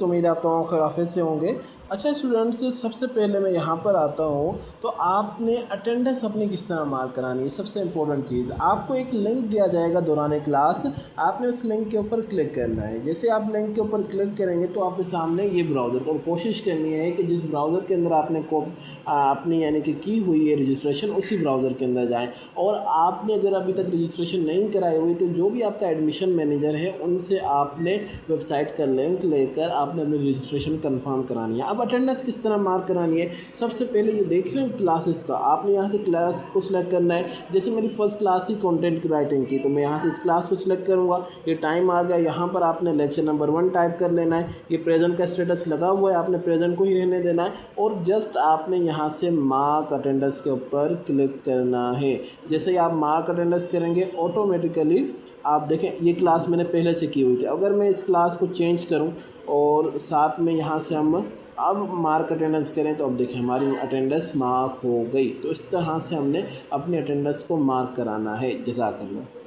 उम्मीद है आप तो खैरियत से होंगे। अच्छा स्टूडेंट्स, सबसे पहले मैं यहाँ पर आता हूँ तो आपने अटेंडेंस अपनी किस तरह मार्क करानी है। सबसे इम्पोर्टेंट चीज़, आपको एक लिंक दिया जाएगा दौरान क्लास, आपने उस लिंक के ऊपर क्लिक करना है। जैसे आप लिंक के ऊपर क्लिक करेंगे तो आपके सामने ये ब्राउज़र, और कोशिश करनी है कि जिस ब्राउज़र के अंदर आपने अपनी यानी कि की हुई है रजिस्ट्रेशन, उसी ब्राउज़र के अंदर जाएँ। और आपने अगर अभी तक रजिस्ट्रेशन नहीं कराई हुई तो जो भी आपका एडमिशन मैनेजर है उनसे आपने वेबसाइट का लिंक लेकर आपने अपनी रजिस्ट्रेशन कंफर्म करानी है। अब अटेंडेंस किस तरह मार्क करानी है, सबसे पहले ये देख रहे हैं क्लासेस का, आपने यहाँ से क्लास को सिलेक्ट करना है। जैसे मेरी फर्स्ट क्लास ही कंटेंट राइटिंग की, तो मैं यहाँ से इस क्लास को सिलेक्ट करूँगा। ये टाइम आ गया, यहाँ पर आपने लेक्चर नंबर 1 टाइप कर लेना है। ये प्रेजेंट का स्टेटस लगा हुआ है, आपने प्रेजेंट को ही रहने देना है और जस्ट आपने यहाँ से मार्क अटेंडेंस के ऊपर क्लिक करना है। जैसे ही आप मार्क अटेंडेंस करेंगे ऑटोमेटिकली आप देखें ये क्लास मैंने पहले से की हुई थी। अगर मैं इस क्लास को चेंज करूं और साथ में यहाँ से हम अब मार्क अटेंडेंस करें तो अब देखें हमारी अटेंडेंस मार्क हो गई। तो इस तरह से हमने अपनी अटेंडेंस को मार्क कराना है। जज़ाकल्लाह।